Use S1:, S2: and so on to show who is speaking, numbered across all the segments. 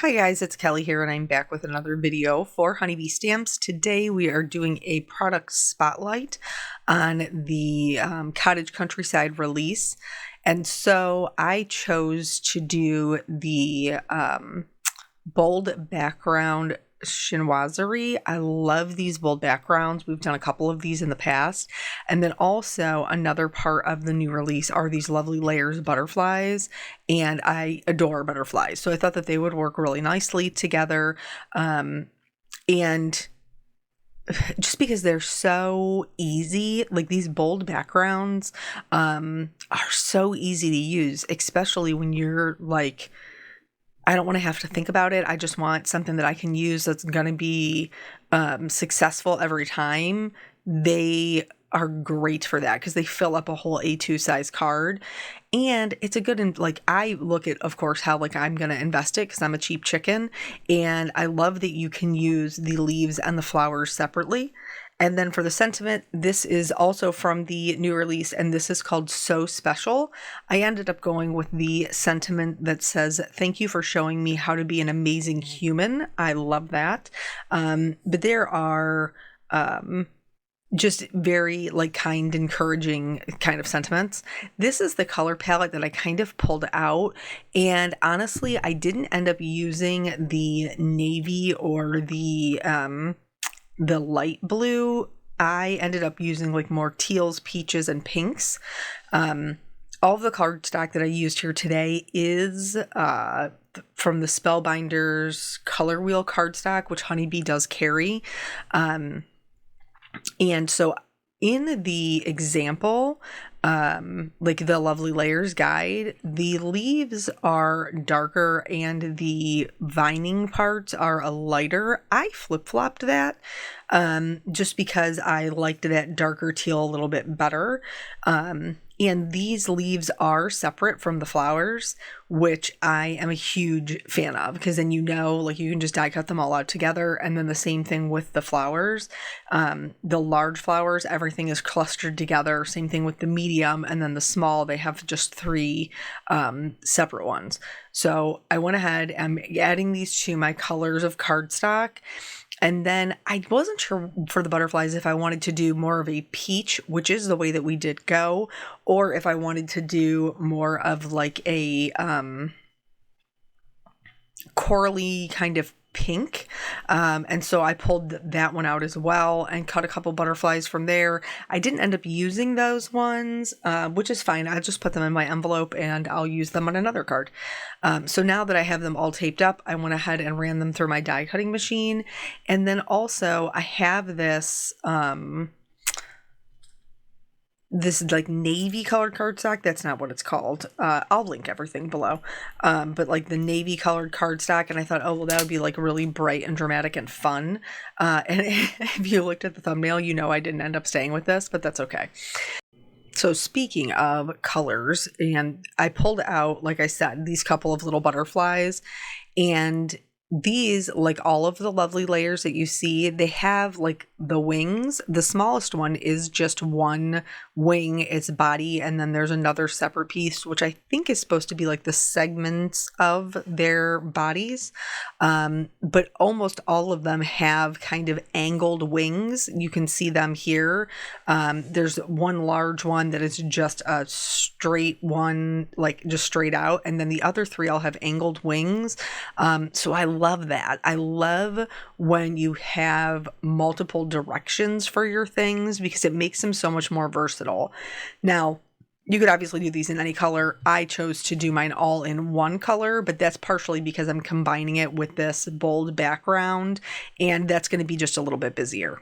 S1: Hi guys, it's Kelly here and I'm back with another video for Honeybee Stamps. Today we are doing a product spotlight on the Cottage Countryside release. And so I chose to do the Bold Background Chinoiserie. I love these bold backgrounds. We've done a couple of these in the past. And then also another part of the new release are these lovely layers butterflies. And I adore butterflies. So I thought that they would work really nicely together. And just because they're so easy, like these bold backgrounds are so easy to use, especially when you're like, I don't want to have to think about it. I just want something that I can use that's going to be successful every time. They are great for that because they fill up a whole A2 size card. And it's a good, like, I look at, of course, how like I'm going to invest it because I'm a cheap chicken. And I love that you can use the leaves and the flowers separately. And then for the sentiment, this is also from the new release, and this is called So Special. I ended up going with the sentiment that says, "Thank you for showing me how to be an amazing human." I love that. But there are just very like kind, encouraging kind of sentiments. This is the color palette that I kind of pulled out. And honestly, I didn't end up using the navy or the light blue. I ended up using like more teals, peaches, and pinks. All of the cardstock that I used here today is from the Spellbinders Color Wheel cardstock, which Honeybee does carry. And so in the example, like the Lovely Layers guide, the leaves are darker and the vining parts are a lighter. I flip-flopped that just because I liked that darker teal a little bit better. And these leaves are separate from the flowers, which I am a huge fan of because then like you can just die cut them all out together. And then the same thing with the flowers. The large flowers, everything is clustered together. Same thing with the medium, and then the small, they have just three separate ones. So I went ahead and adding these to my colors of cardstock. And then I wasn't sure for the butterflies if I wanted to do more of a peach, which is the way that we did go, or if I wanted to do more of like a corally kind of pink. And so I pulled that one out as well and cut a couple butterflies from there. I didn't end up using those ones, which is fine. I just put them in my envelope and I'll use them on another card. So now that I have them all taped up, I went ahead and ran them through my die cutting machine. And then also I have this like navy colored cardstock. That's not what it's called. I'll link everything below. But like the navy colored cardstock, and I thought, oh, well, that would be like really bright and dramatic and fun. And if you looked at the thumbnail, you know I didn't end up staying with this, but that's okay. So speaking of colors, and I pulled out, like I said, these couple of little butterflies, and these, like all of the Lovely Layers that you see, they have like the wings. The smallest one is just one wing, its body, and then there's another separate piece, which I think is supposed to be like the segments of their bodies. But almost all of them have kind of angled wings. You can see them here. There's one large one that is just a straight one, like just straight out, and then the other three all have angled wings. So I love that. I love when you have multiple directions for your things because it makes them so much more versatile. Now, you could obviously do these in any color. I chose to do mine all in one color, but that's partially because I'm combining it with this bold background, and that's going to be just a little bit busier.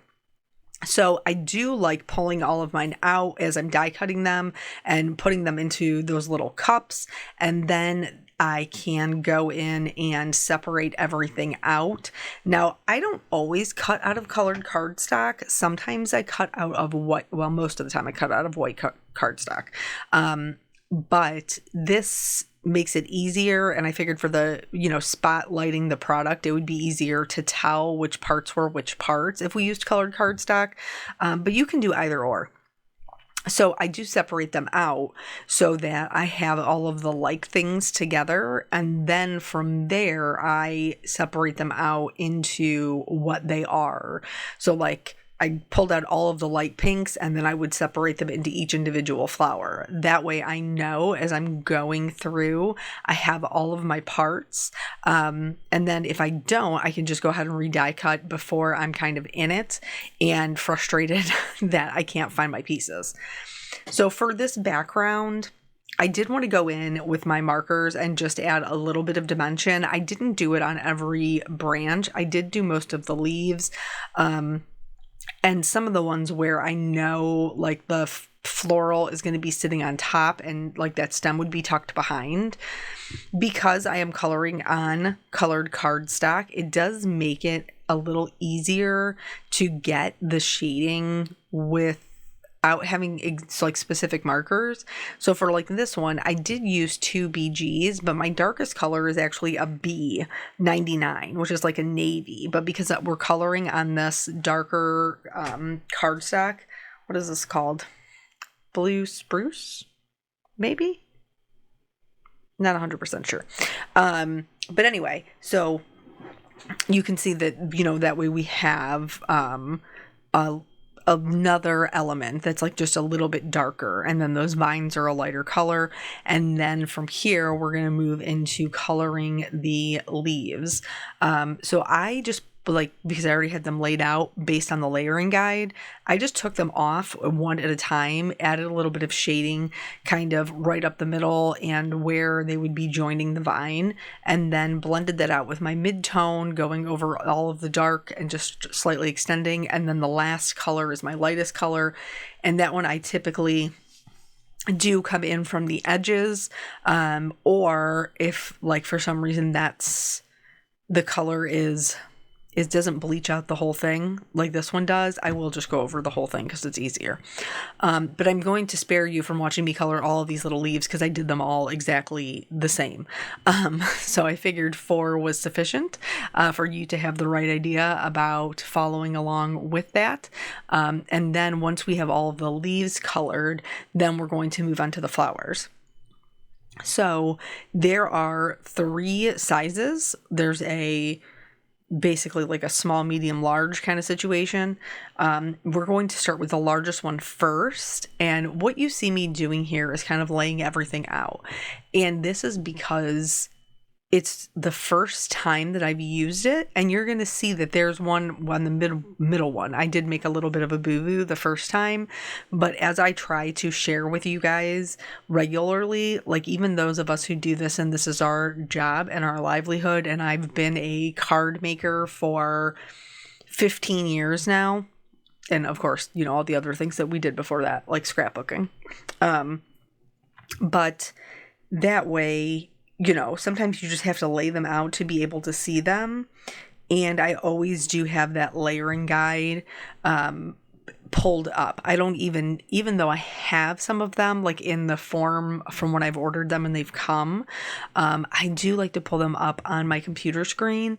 S1: So I do like pulling all of mine out as I'm die cutting them and putting them into those little cups, and then I can go in and separate everything out. Now, I don't always cut out of colored cardstock. Sometimes I cut out of white. Well, most of the time I cut out of white cardstock. But this makes it easier. And I figured for the, spotlighting the product, it would be easier to tell which parts were which parts if we used colored cardstock. But you can do either or. So I do separate them out so that I have all of the like things together. And then from there, I separate them out into what they are. So like I pulled out all of the light pinks and then I would separate them into each individual flower. That way I know as I'm going through, I have all of my parts. And then if I don't, I can just go ahead and re-die cut before I'm kind of in it and frustrated that I can't find my pieces. So for this background, I did want to go in with my markers and just add a little bit of dimension. I didn't do it on every branch. I did do most of the leaves. And some of the ones where I know like the floral is going to be sitting on top and like that stem would be tucked behind. Because I am coloring on colored cardstock, it does make it a little easier to get the shading without having like specific markers. So for like this one, I did use 2 BGs, but my darkest color is actually a B99, which is like a navy. But because we're coloring on this darker cardstock, what is this called? Blue spruce? Maybe? Not 100% sure. But anyway, so you can see that, you know, that way we have another element that's like just a little bit darker, and then those vines are a lighter color. And then from here we're going to move into coloring the leaves. So I just like, because I already had them laid out based on the layering guide, I just took them off one at a time, added a little bit of shading kind of right up the middle and where they would be joining the vine, and then blended that out with my mid-tone, going over all of the dark and just slightly extending. And then the last color is my lightest color. And that one I typically do come in from the edges, or if like for some reason that's the color is it doesn't bleach out the whole thing like this one does, I will just go over the whole thing because it's easier. But I'm going to spare you from watching me color all of these little leaves because I did them all exactly the same. So I figured 4 was sufficient for you to have the right idea about following along with that. And then once we have all of the leaves colored, then we're going to move on to the flowers. So there are 3 sizes. There's basically like a small, medium, large kind of situation. We're going to start with the largest one first. And what you see me doing here is kind of laying everything out. And this is because it's the first time that I've used it, and you're going to see that there's one the middle one. I did make a little bit of a boo-boo the first time, but as I try to share with you guys regularly, like even those of us who do this and this is our job and our livelihood, and I've been a card maker for 15 years now, and of course, you know, all the other things that we did before that, like scrapbooking. But that way, you know, sometimes you just have to lay them out to be able to see them. And I always do have that layering guide pulled up. I don't even though I have some of them like in the form from when I've ordered them and they've come, I do like to pull them up on my computer screen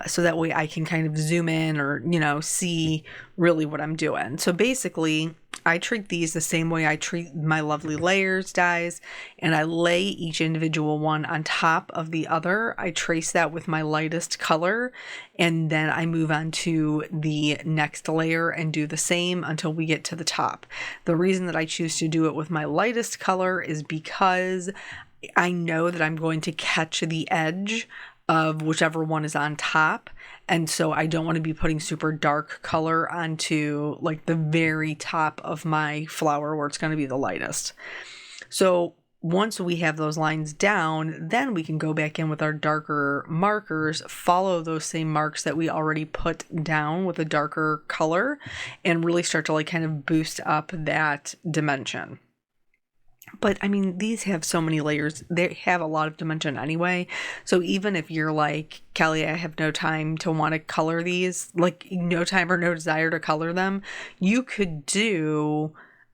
S1: so that way I can kind of zoom in or, you know, see really what I'm doing. So basically, I treat these the same way I treat my lovely layers dies, and I lay each individual one on top of the other. I trace that with my lightest color, and then I move on to the next layer and do the same until we get to the top. The reason that I choose to do it with my lightest color is because I know that I'm going to catch the edge of whichever one is on top. And so I don't want to be putting super dark color onto like the very top of my flower where it's going to be the lightest. So once we have those lines down, then we can go back in with our darker markers, follow those same marks that we already put down with a darker color, and really start to like kind of boost up that dimension. But I mean, these have so many layers. They have a lot of dimension anyway. So even if you're like, Kelly, I have no time to want to color these, like no time or no desire to color them, you could do,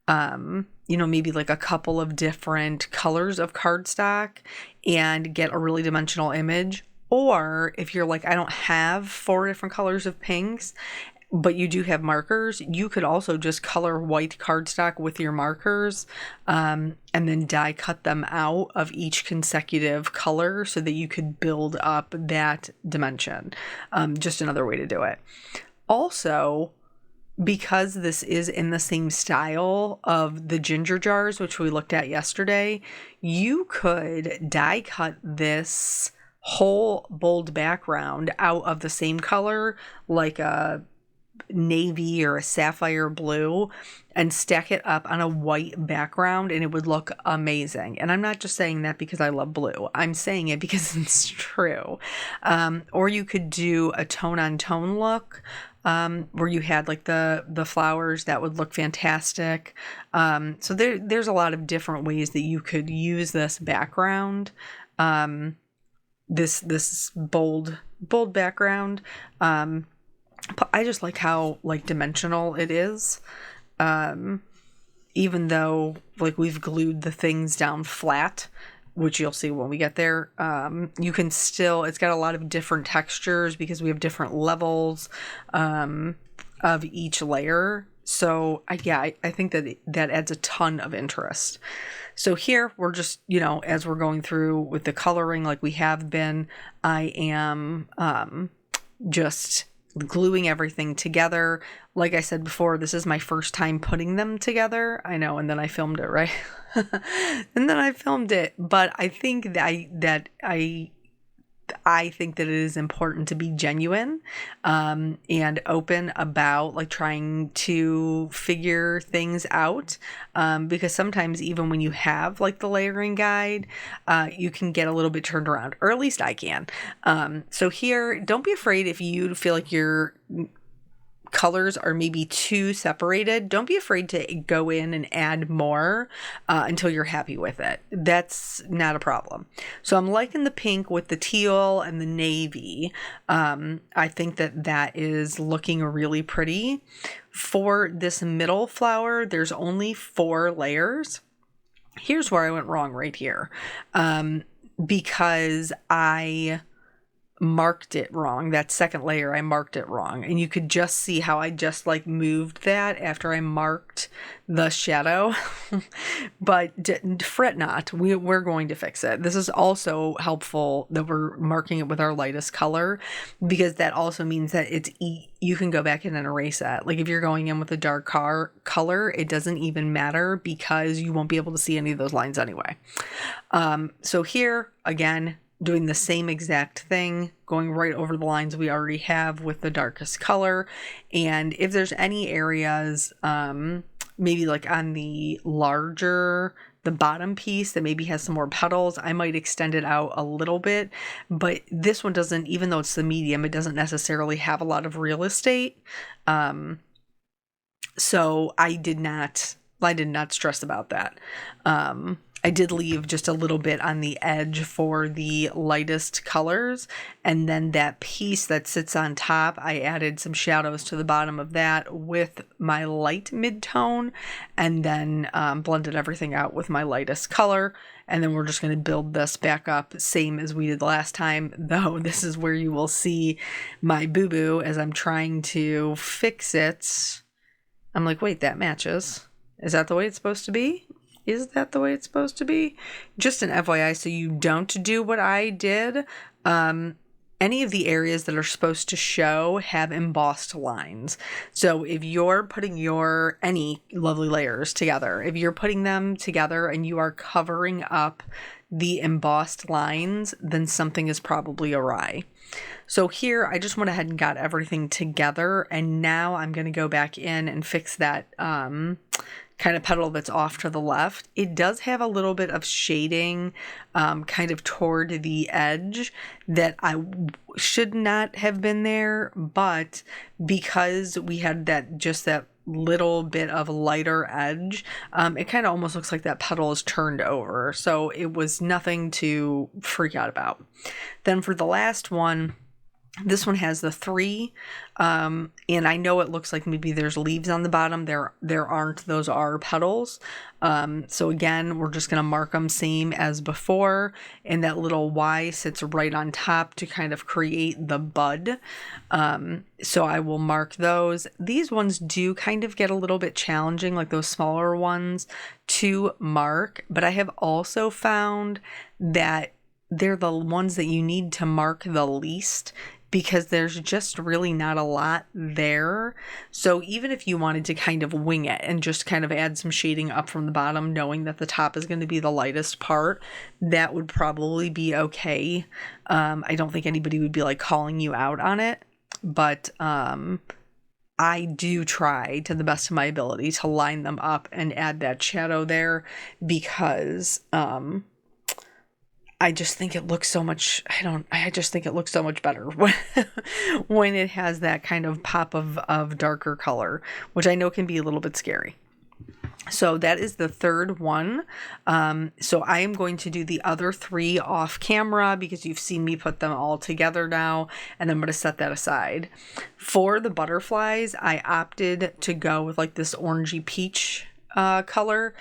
S1: you know, maybe like a couple of different colors of cardstock and get a really dimensional image. Or if you're like, I don't have 4 different colors of pinks, but you do have markers, you could also just color white cardstock with your markers, and then die cut them out of each consecutive color so that you could build up that dimension. Just another way to do it. Also, because this is in the same style of the ginger jars, which we looked at yesterday, you could die cut this whole bold background out of the same color, like a navy or a sapphire blue, and stack it up on a white background, and it would look amazing. And I'm not just saying that because I love blue. I'm saying it because it's true. Or you could do a tone on tone look, where you had like the flowers. That would look fantastic. So there's a lot of different ways that you could use this background. This bold background. I just like how like dimensional it is. Even though like we've glued the things down flat, which you'll see when we get there, you can still, it's got a lot of different textures because we have different levels of each layer. So I think that adds a ton of interest. So here we're just, as we're going through with the coloring like we have been, I am just gluing everything together. Like I said before, this is my first time putting them together. I know, and then I filmed it, right? And then I filmed it, but I think that I think that it is important to be genuine and open about like trying to figure things out, because sometimes even when you have like the layering guide, you can get a little bit turned around, or at least I can. So here, don't be afraid if you feel like your colors are maybe too separated. Don't be afraid to go in and add more until you're happy with it. That's not a problem. So I'm liking the pink with the teal and the navy. I think that is looking really pretty. For this middle flower, there's only 4 layers. Here's where I went wrong right here, because I marked it wrong. That second layer, I marked it wrong, and you could just see how I just like moved that after I marked the shadow. But fret not, we're going to fix it. This is also helpful that we're marking it with our lightest color, because that also means that you can go back in and erase that. Like if you're going in with a dark color, it doesn't even matter because you won't be able to see any of those lines anyway. So here again, doing the same exact thing, going right over the lines we already have with the darkest color. And if there's any areas, maybe like on the bottom piece that maybe has some more petals, I might extend it out a little bit. But this one doesn't, even though it's the medium, it doesn't necessarily have a lot of real estate. So I did not stress about that. I did leave just a little bit on the edge for the lightest colors, and then that piece that sits on top, I added some shadows to the bottom of that with my light mid-tone, and then blended everything out with my lightest color. And then we're just going to build this back up same as we did last time, though this is where you will see my boo-boo as I'm trying to fix it. I'm like, wait, that matches. Is that the way it's supposed to be? Is that the way it's supposed to be? Just an FYI, so you don't do what I did. Any of the areas that are supposed to show have embossed lines. So if you're putting any lovely layers together, if you're putting them together and you are covering up the embossed lines, then something is probably awry. So here, I just went ahead and got everything together, and now I'm going to go back in and fix that kind of petal that's off to the left. It does have a little bit of shading kind of toward the edge that I should not have been there, but because we had that little bit of lighter edge, it kind of almost looks like that petal is turned over. So it was nothing to freak out about. Then for the last one, This one has the 3, and I know it looks like maybe there's leaves on the bottom. There aren't. Those are petals. So again, we're just going to mark them same as before, and that little Y sits right on top to kind of create the bud. So I will mark those. These ones do kind of get a little bit challenging, like those smaller ones, to mark, but I have also found that they're the ones that you need to mark the least, because there's just really not a lot there. So even if you wanted to kind of wing it and just kind of add some shading up from the bottom, knowing that the top is going to be the lightest part, that would probably be okay. I don't think anybody would be like calling you out on it, but I do try to the best of my ability to line them up and add that shadow there, because I just think it looks so much, I just think it looks so much better when it has that kind of pop of darker color, which I know can be a little bit scary. So that is the third one. So I am going to do the other 3 off camera, because you've seen me put them all together now, and I'm going to set that aside. For the butterflies, I opted to go with like this orangey peach color.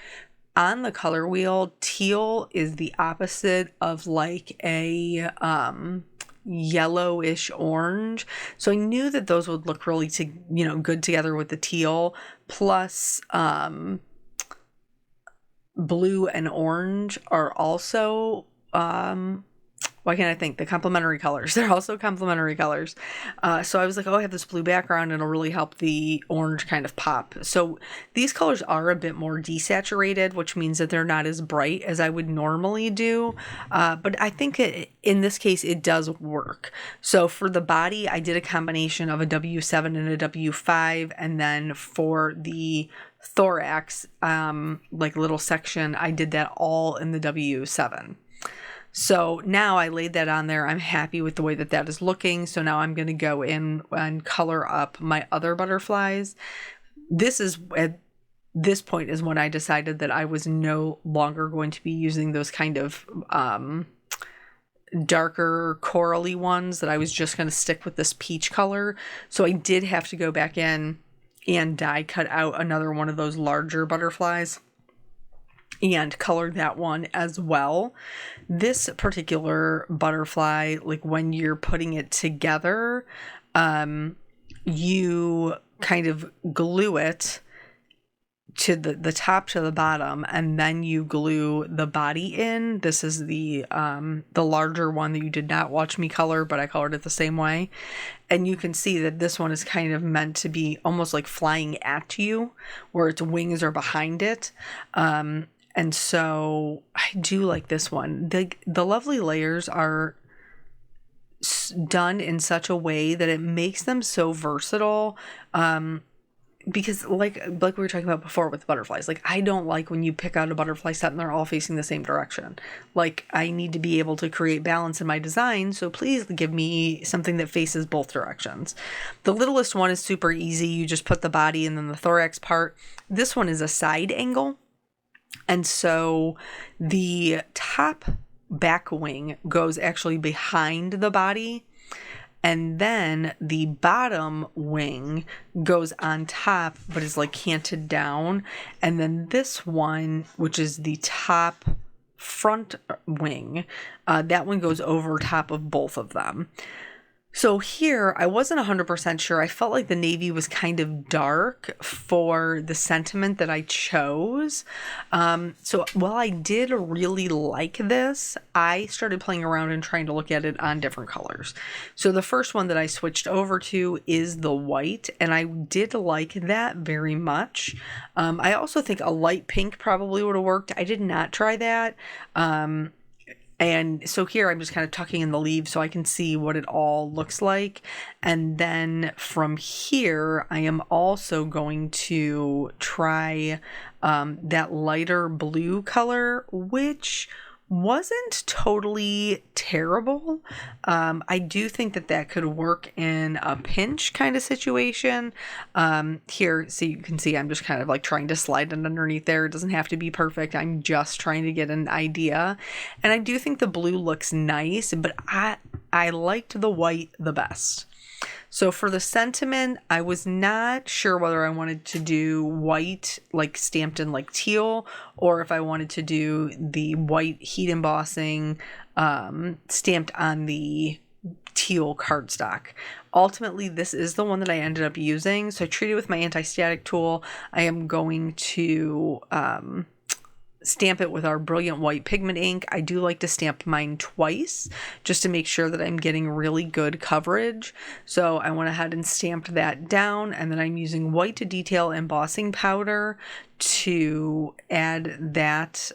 S1: On the color wheel, teal is the opposite of like a yellowish orange. So I knew that those would look really good together with the teal, plus blue and orange are also why can't I think? The complementary colors. They're also complementary colors. So I was like, oh, I have this blue background. It'll really help the orange kind of pop. So these colors are a bit more desaturated, which means that they're not as bright as I would normally do. But I think in this case, it does work. So for the body, I did a combination of a W7 and a W5. And then for the thorax, like little section, I did that all in the W7. So now I laid that on there. I'm happy with the way that that is looking. So now I'm going to go in and color up my other butterflies. This is at this point is when I decided that I was no longer going to be using those kind of darker corally ones, that I was just going to stick with this peach color. So I did have to go back in and die cut out another one of those larger butterflies and color that one as well. This particular butterfly, like when you're putting it together, you kind of glue it to the top to the bottom, and then you glue the body in. This is the larger one that you did not watch me color, but I colored it the same way. And you can see that this one is kind of meant to be almost like flying at you, where its wings are behind it. And so I do like this one. The lovely layers are done in such a way that it makes them so versatile. Because like we were talking about before with butterflies, like I don't like when you pick out a butterfly set and they're all facing the same direction. Like I need to be able to create balance in my design. So please give me something that faces both directions. The littlest one is super easy. You just put the body and then the thorax part. This one is a side angle. And so the top back wing goes actually behind the body, and then the bottom wing goes on top, but is like canted down. And then this one, which is the top front wing, that one goes over top of both of them. So here, I wasn't 100% sure. I felt like the navy was kind of dark for the sentiment that I chose. So while I did really like this, I started playing around and trying to look at it on different colors. So the first one that I switched over to is the white, and I did like that very much. I also think a light pink probably would have worked. I did not try that. And so here I'm just kind of tucking in the leaves so I can see what it all looks like. And then from here, I am also going to try that lighter blue color, which wasn't totally terrible. I do think that could work in a pinch kind of situation. Here, so you can see I'm just kind of like trying to slide it underneath there. It doesn't have to be perfect. I'm just trying to get an idea. And I do think the blue looks nice, but I I liked the white the best. So for the sentiment, I was not sure whether I wanted to do white, like stamped in like teal, or if I wanted to do the white heat embossing stamped on the teal cardstock. Ultimately, this is the one that I ended up using. So I treated it with my anti-static tool. I am going to stamp it with our Brilliant White pigment ink. I do like to stamp mine twice just to make sure that I'm getting really good coverage. So I went ahead and stamped that down, and then I'm using white to detail embossing powder to add that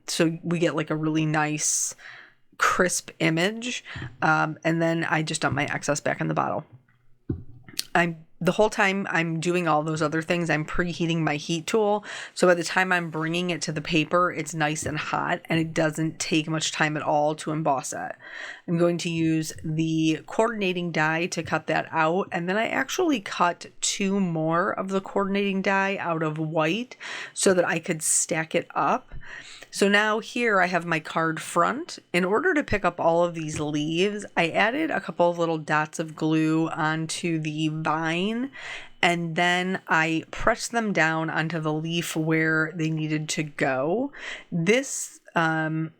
S1: so we get like a really nice crisp image. And then I just dump my excess back in the bottle. The whole time I'm doing all those other things, I'm preheating my heat tool. So by the time I'm bringing it to the paper, it's nice and hot and it doesn't take much time at all to emboss it. I'm going to use the coordinating die to cut that out. And then I actually cut 2 more of the coordinating die out of white so that I could stack it up. So now here I have my card front. In order to pick up all of these leaves, I added a couple of little dots of glue onto the vine, and then I pressed them down onto the leaf where they needed to go. This, I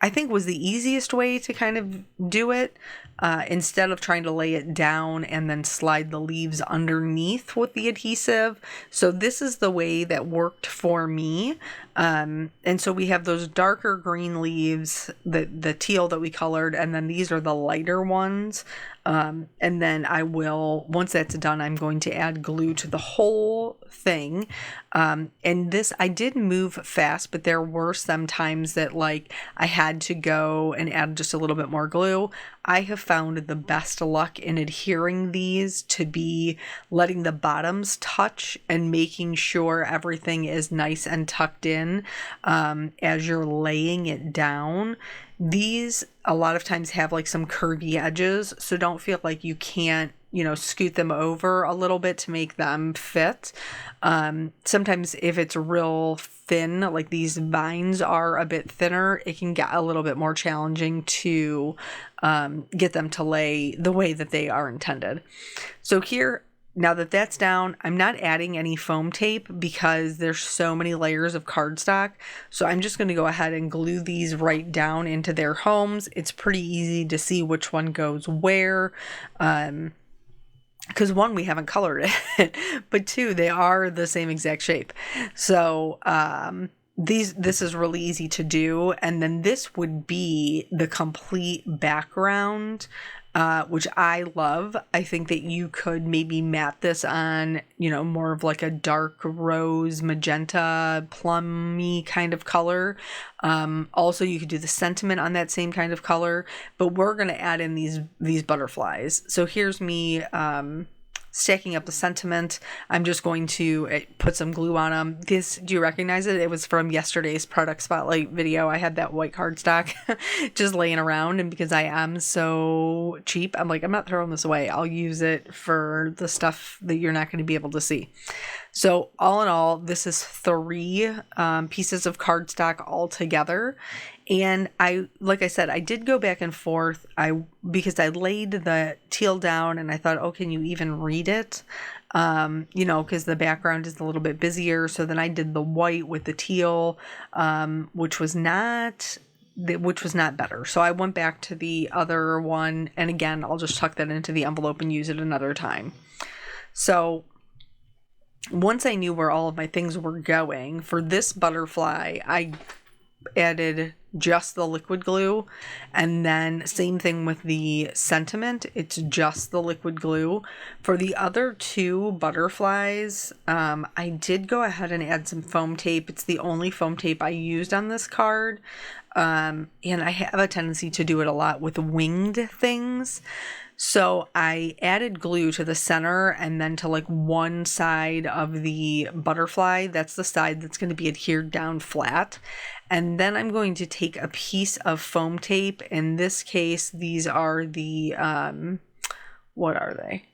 S1: think, was the easiest way to kind of do it. Instead of trying to lay it down and then slide the leaves underneath with the adhesive. So this is the way that worked for me. And so we have those darker green leaves, the teal that we colored, and then these are the lighter ones. And then I will, once that's done, I'm going to add glue to the whole thing. And this, I did move fast, but there were some times that like I had to go and add just a little bit more glue. I have found the best luck in adhering these to be letting the bottoms touch and making sure everything is nice and tucked in as you're laying it down. These a lot of times have like some curvy edges, so don't feel like you can't, scoot them over a little bit to make them fit. Sometimes if it's real thin, like these vines are a bit thinner, it can get a little bit more challenging to get them to lay the way that they are intended. So here, now that that's down, I'm not adding any foam tape because there's so many layers of cardstock. So I'm just going to go ahead and glue these right down into their homes. It's pretty easy to see which one goes where. Because 1, we haven't colored it, but 2, they are the same exact shape. So this is really easy to do. And then this would be the complete background, which I love. I think that you could maybe matte this on, more of like a dark rose, magenta, plummy kind of color. Also, you could do the sentiment on that same kind of color, but we're going to add in these butterflies. So here's me stacking up the sentiment. I'm just going to put some glue on them. Do you recognize it? It was from yesterday's product spotlight video. I had that white cardstock just laying around, and because I am so cheap, I'm like, I'm not throwing this away. I'll use it for the stuff that you're not going to be able to see. So all in all, this is 3 pieces of cardstock all together. And like I said, I did go back and forth because I laid the teal down and I thought, oh, can you even read it? Because the background is a little bit busier. So then I did the white with the teal, which was not better. So I went back to the other one. And again, I'll just tuck that into the envelope and use it another time. So once I knew where all of my things were going, for this butterfly, I added just the liquid glue, and then same thing with the sentiment, it's just the liquid glue. For the other 2 butterflies, I did go ahead and add some foam tape. It's the only foam tape I used on this card, and I have a tendency to do it a lot with winged things. So I added glue to the center and then to like one side of the butterfly. That's the side that's going to be adhered down flat. And then I'm going to take a piece of foam tape. In this case, these are the, what are they?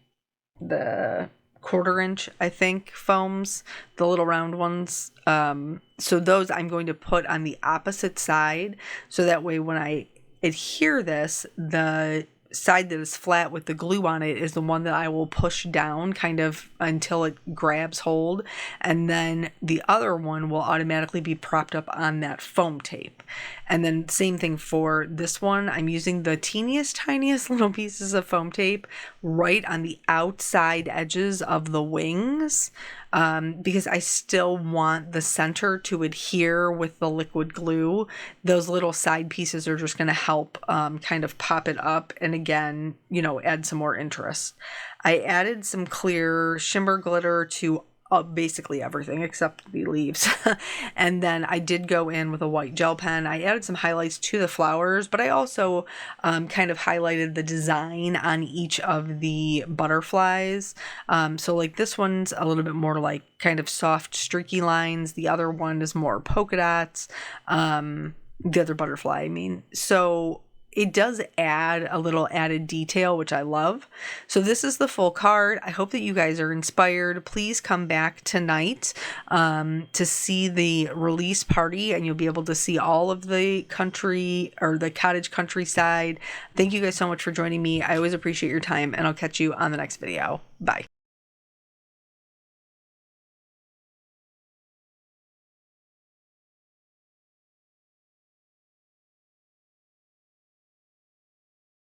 S1: The 1/4 inch, I think, foams, the little round ones. So those I'm going to put on the opposite side. So that way when I adhere this, the side that is flat with the glue on it is the one that I will push down kind of until it grabs hold, and then the other one will automatically be propped up on that foam tape. And then same thing for this one, I'm using the tiniest little pieces of foam tape right on the outside edges of the wings, because I still want the center to adhere with the liquid glue. Those little side pieces are just going to help kind of pop it up and again, add some more interest. I added some clear shimmer glitter to basically everything except the leaves. And then I did go in with a white gel pen. I added some highlights to the flowers, but I also kind of highlighted the design on each of the butterflies. So like this one's a little bit more like kind of soft streaky lines. The other one is more polka dots. The other butterfly, I mean. So it does add a little added detail, which I love. So this is the full card. I hope that you guys are inspired. Please come back tonight to see the release party, and you'll be able to see all of the country or the cottage countryside. Thank you guys so much for joining me. I always appreciate your time, and I'll catch you on the next video. Bye.